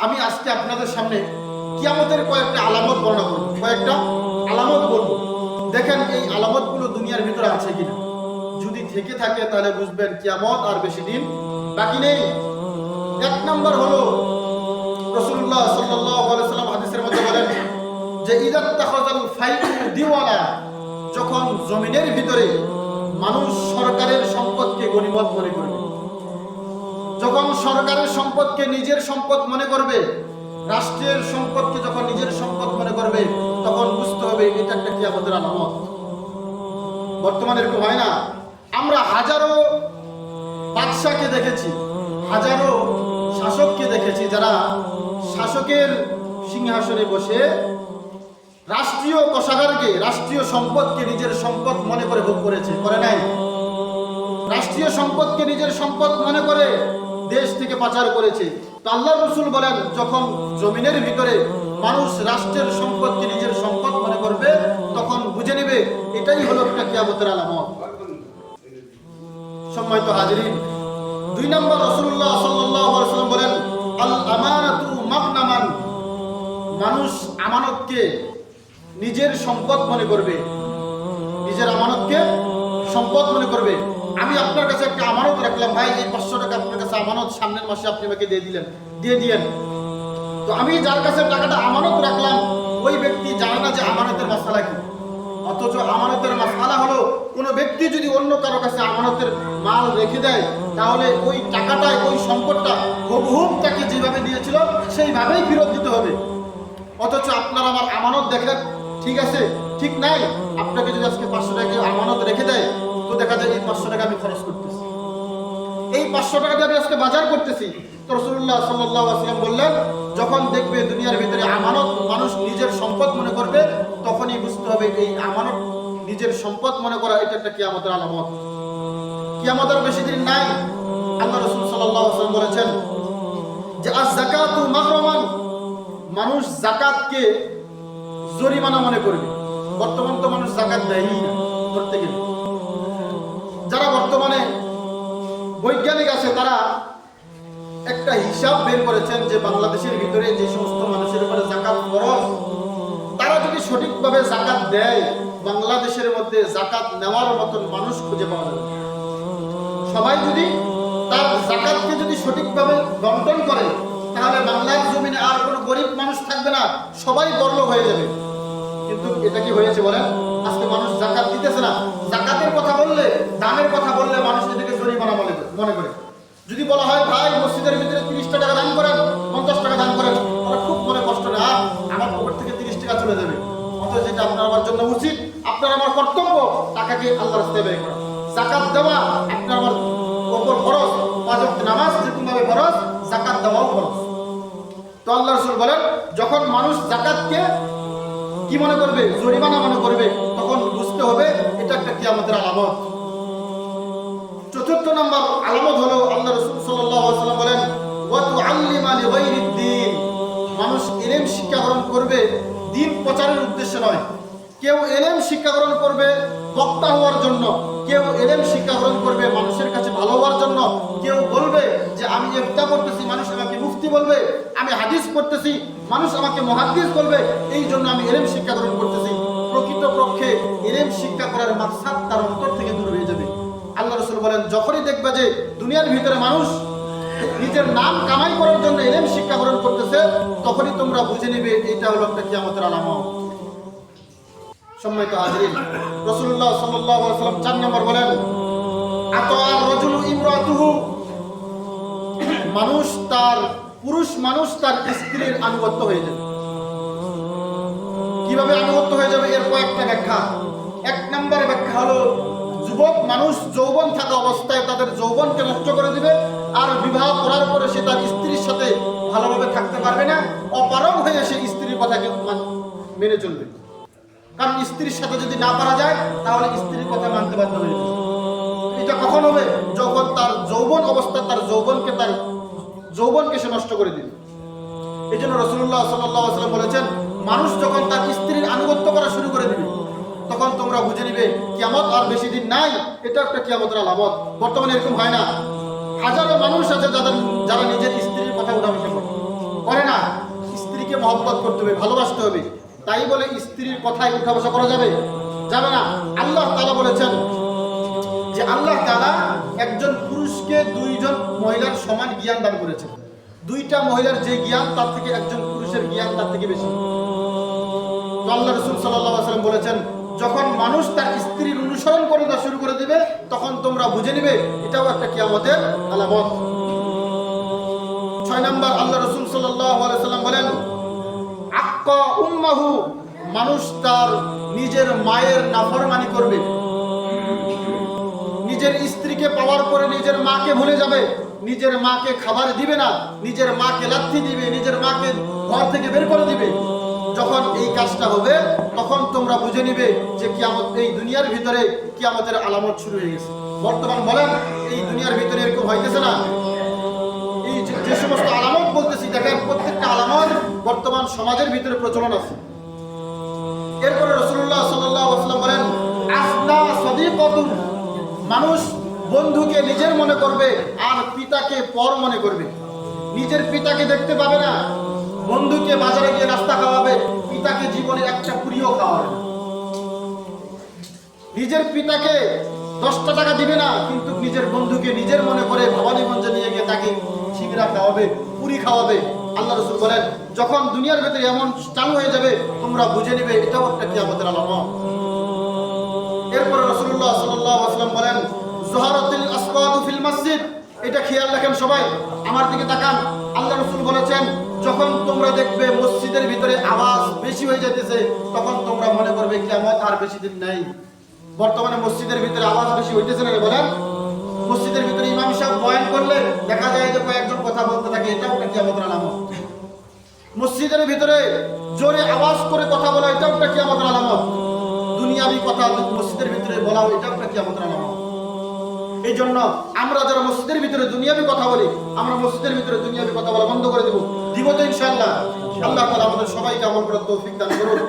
আমি আজকে আপনাদের সামনে কিয়ামতের কয়েকটা আলামত বর্ণনা করব, কয়েকটা আলামত বলবো। দেখেন এই আলামতগুলো দুনিয়ার ভিতরে আছে কিনা। যদি থেকে থাকে তাহলে বুঝবেন কিয়ামত আর বেশি দিন বাকি নেই। এক নাম্বার হলো রাসূলুল্লাহ সাল্লাল্লাহু আলাইহি ওয়াসাল্লাম হাদিসের মধ্যে বলেন যে ইদাত্তাখাযাল ফাইউ দিওয়ালা, যখন জমিনের ভিতরে মানুষ সরকারের সম্পদকে গনিমত মনে করবে, যখন সরকারের সম্পদকে নিজের সম্পদ মনে করবে, রাষ্ট্রের সম্পদকে যখন নিজের সম্পদ মনে করবে, তখন বুঝতে হবে এটা একটা কিয়ামতের আলামত। বর্তমানে এরকম হয় না? আমরা হাজারো বাদশাকে দেখেছি, হাজারো শাসককে দেখেছি যারা শাসকের সিংহাসনে বসে রাষ্ট্রীয় কোষাগারকে, রাষ্ট্রীয় সম্পদকে নিজের সম্পদ মনে করে ভোগ করেছে, করে নাই? রাষ্ট্রীয় সম্পদকে নিজের সম্পদ মনে করে দেশ থেকে পাচার করেছে। তো আল্লাহর রাসূল বলেন, যখন জমিনের ভিতরে মানুষ রাষ্ট্রের সম্পদকে নিজের সম্পদ মনে করবে, তখন বুঝে নেবে এটাই হলো একটা কিয়ামতের আলামত। সম্মানিত হাজিরিন, 2 নম্বর রাসূলুল্লাহ সাল্লাল্লাহু আলাইহি ওয়াসাল্লাম বলেন আল আমানাতু মাগনামান, মানুষ আমানতকে নিজের সম্পদ মনে করবে, নিজের আমানতকে সম্পদ মনে করবে। আমি আপনার কাছে একটা আমানত রাখলাম, ভাই এই 500 টাকা আপনার কাছে আমানত, সামনের মাসে আপনি আমাকে দিয়ে দিয়েন। তো আমি যার কাছে টাকাটা আমানত রাখলাম, ওই ব্যক্তি জানে না যে আমানতের মাসআলা কি। অথচ আমানতের মাসআলা হলো কোনো ব্যক্তি যদি অন্য কারো কাছে আমানতের মাল রেখে দেয়, তাহলে ওই টাকাটাই, ওই সম্পদটা হুবহু তাকে যেভাবে দিয়েছিল সেইভাবেই ফেরত দিতে হবে। অথচ আপনার আমার আমানত দেখলেন ঠিক আছে, ঠিক নাই, আপনাকে যদি আজকে 500 টাকা আমানত রেখে দেয়, তো দেখা যায় এই 500 টাকা আমি খরচ করতেছি, এই 500 টাকা দিয়ে আমি আজকে বাজার করতেছি। তো রাসূলুল্লাহ সাল্লাল্লাহু আলাইহি ওয়াসাল্লাম বললেন, যখন দেখবে দুনিয়ার ভিতরে আমানত মানুষ নিজের সম্পদ মনে করবে, তখনই বুঝতে হবে এই আমানত নিজের সম্পদ মনে করা এটা একটা কিয়ামতের আলামত। কিয়ামতের বেশি দিন নাই। আল্লাহ রাসূল সাল্লাল্লাহু আলাইহি ওয়াসাল্লাম বলেছেন যে আয-যাকাতু মাগরামান, মানুষ যাকাতকে জরিমানা মনে করবে। বর্তমান তো মানুষ যাকাত দেয়ই না করতে গেলে। যারা বর্তমানে বৈজ্ঞানিক আছে তারা একটা হিসাব বের করেছেন যে বাংলাদেশের ভিতরে যে সমস্ত মানুষের উপরে যাকাত ফরজ, তারা যদি সঠিকভাবে যাকাত দেয়, বাংলাদেশের মধ্যে যাকাত নেওয়ার মতন মানুষ খুঁজে পাওয়া যাবে। সবাই যদি তার যাকাতকে যদি সঠিকভাবে বন্টন করে, তাহলে বাংলার জমিনে আর কোনো গরিব মানুষ থাকবে না, সবাই বড়লোক হয়ে যাবে। কিন্তু এটা কি হয়েছে বলেন? আজকে মানুষ যাকাত দিতেছে না। যাকাতের কথা বললে, দানের কথা বললে মানুষ এটাকে জরিমানা মনে করে। যদি বলা হয় ভাই মসজিদের ভিতরে 30 টাকা দান করেন, 50 টাকা দান করেন, ওরা খুব মনে কষ্ট না, আমার পকেট থেকে 30 টাকা চলে যাবে। অথচ যেটা আপনার আমার জন্য উচিত, আপনার আমার কর্তব্য, টাকাকে আল্লাহর রাস্তায় ব্যয় করা। যাকাত দেওয়া আপনার আমার উপর ফরজ, 5 ওয়াক্ত নামাজ যেরকমভাবে ফরজ, যাকাত দেওয়াও ফরজ। তো আল্লাহ রাসূল বলেন, যখন মানুষ যাকাতকে কি মনে করবে, জরিমানা মনে করবে, তখন বুঝতে হবে এটা একটা কিয়ামতের আলামত। 4 নম্বর আলামত হলো আল্লাহ রাসূল সাল্লাল্লাহু আলাইহি ওয়াসাল্লাম বলেন ওয়া তুআল্লিমা লিগাইরিদ দ্বীন, মানুষ ইলম শিক্ষা গ্রহণ করবে দ্বীন প্রচারের উদ্দেশ্যে নয়। কেউ ইলম শিক্ষা গ্রহণ করবে বক্তা হওয়ার জন্য, কেউ ইলম শিক্ষা গ্রহণ করবে মানুষের কাছে ভালো হওয়ার জন্য, কেউ বলবে যে আমি ইফতা করতেছি, মানুষ আমাকে মুফতি বলবে, আমি হাদিস পড়তেছি, মানুষ আমাকে মুহাদ্দিস বলবে, এই জন্য আমি ইলম শিক্ষা গ্রহণ করতেছি। প্রকৃতপক্ষে ইলম শিক্ষা করার মাকসাদ তার অন্তর থেকে দূর হয়ে যাবে। আল্লাহ রাসূল বলেন, যখনই দেখবে যে দুনিয়ার ভিতরে মানুষ নিজের নাম কামাই করার জন্য ইলম শিক্ষা গ্রহণ করতেছে, তখনই তোমরা বুঝে নেবে এটা হলো একটা কিয়ামতের আলামত। সম্মানিত হাজিরিন, রাসূলুল্লাহ সাল্লাল্লাহু আলাইহি ওয়াসাল্লাম 4 নম্বর বলেন আতাআর রাজুলু ইমরাতুহু, পুরুষ মানুষ তার স্ত্রীর আনুগত্য হয়ে যাবে। কিভাবে আনুগত্য হয়ে যাবে এর কয়েকটা ব্যাখ্যা। 1 নম্বর ব্যাখ্যা হলো যুবক মানুষ যৌবন থাকা অবস্থায় তাদের যৌবনকে নষ্ট করে দিবে, আর বিবাহ করার পরে সে তার স্ত্রীর সাথে ভালোভাবে থাকতে পারবে না, অপারগ হয়ে সে স্ত্রীর কথাকে মেনে চলবে। কারণ স্ত্রীর সাথে যদি না পারা যায়, তাহলে স্ত্রীর কথা মানতে বাধ্য হয়ে যাবে। এটা কখন হবে? যখন তার যৌবন অবস্থা, তার যৌবনকে সে নষ্ট করে দিবে। এই জন্য রাসূলুল্লাহ সাল্লাল্লাহু আলাইহি ওয়াসাল্লাম বলেছেন, মানুষ যখন তার স্ত্রীর আনুগত্য করা শুরু করে দিবে, তখন তোমরা বুঝে নিবে কিয়ামত আর বেশি দিন নাই, এটা একটা কিয়ামতের আলামত। বর্তমানে এরকম হয় না? হাজারো মানুষ আছে যারা নিজের স্ত্রীর কথা উঠাউঠা করে না, মহব্বত করতে হবে, ভালোবাসতে হবে। তাই বলে স্ত্রীর কথায় উঠা বসা করা যাবে যাবে না। আল্লাহ তাআলা বলেছেন যে আল্লাহ তাআলা একজন পুরুষকে দুইজন মহিলার সমান জ্ঞান দান করেছেন। দুইটা মহিলার যে জ্ঞান তার থেকে একজন পুরুষের জ্ঞান তার থেকে বেশি। তো আল্লাহ রাসূল সাল্লাল্লাহু আলাইহি ওয়াসাল্লাম বলেছেন, যখন মানুষ তার স্ত্রীর অনুসরণ করে শুরু করে দিবে তখন তোমরা বুঝে নিবে এটাও একটা কিয়ামতের আলামত। 6 নাম্বার, আল্লাহ রাসূল সাল্লাল্লাহু আলাইহি ওয়াসাল্লাম বলেন, আক্কা উম্মাহু, মানুষ তার নিজের মায়ের নাফরমানি করবে। নিজের স্ত্রীকে পাওয়ার পরে নিজের মাকে ভুলে যাবে, নিজের মাকে খাবার দিবে না, নিজের মাকে লাথি দিবে, নিজের মাকে ঘর থেকে বের করে দিবে। যখন এই কাজটা হবে তখন তোমরা বুঝে নিবে যে কিয়ামত, এই দুনিয়ার ভিতরে কিয়ামতের আলামত শুরু হয়ে গেছে। বর্তমান বলেন এই দুনিয়ার ভিতরে এরকম হইতেছে না? এই যে সমস্ত আলামত বলতেছি, দেখেন প্রত্যেকটা আলামত বর্তমান সমাজের ভিতরে প্রচলন আছে। এরপরে রাসূলুল্লাহ সাল্লাল্লাহু আলাইহি ওয়াসাল্লাম বলেন, আসনা সাদিকাতুন, মানুষ বন্ধুকে নিজের মনে করবে আর পিতাকে পর মনে করবে। নিজের পিতাকে দেখতে পাবে না, বন্ধুকে বাজারে গিয়ে নাস্তা খাওয়াবে, পিতাকে জীবনে একটা পুরিও খাওয়াবে। নিজের পিতাকে 10টা টাকা দিবে না, কিন্তু নিজের বন্ধুকে নিজের মনে করে ভবানীগঞ্জে নিয়ে গিয়ে তাকে সিংড়া খাওয়াবে, পুরি খাওয়াবে। আল্লাহ রাসূল বলেন, যখন দুনিয়ার ভিতরে এমন চালু হয়ে যাবে তোমরা বুঝে নিবে এটাও একটা কিয়ামতের আলামত। এরপর রাসূলুল্লাহ সাল্লাল্লাহু আলাইহি ওয়াসাল্লাম বলেন, যুহারাতুল আসওয়াদু ফিল মসজিদ, এটা খেয়াল রাখেন সবাই, আমার দিকে তাকান। আল্লাহ রাসূল বলেছেন, যখন তোমরা দেখবে মসজিদের ভিতরে আওয়াজ বেশি হয়ে যেতেছে তখন তোমরা মনে করবে কিয়ামত আর বেশি দিন নাই। বর্তমানে মসজিদের ভিতরে আওয়াজ বেশি হইতেছে না বলেন? মসজিদের ভিতরে ইমাম সাহেব বয়ান করলে দেখা যায় যে কয়েকজন কথা বলতে থাকে, এটাও একটা কিয়ামতের আলামত। মসজিদের ভিতরে জোরে আওয়াজ করে কথা বলা, এটাও একটা কিয়ামতের আলামত। দুনিয়াবি কথা মসজিদের ভিতরে বলা, এটাও একটা কিয়ামতের আলামত। এই জন্য আমরা যারা মসজিদের ভিতরে দুনিয়াবি কথা বলি, আমরা মসজিদের ভিতরে দুনিয়াবি কথা বলা বন্ধ করে দেব। দিব তো ইনশাআল্লাহ। আল্লাহ তাআলা আমাদের সবাইকে আমল করার তৌফিক দান করুন।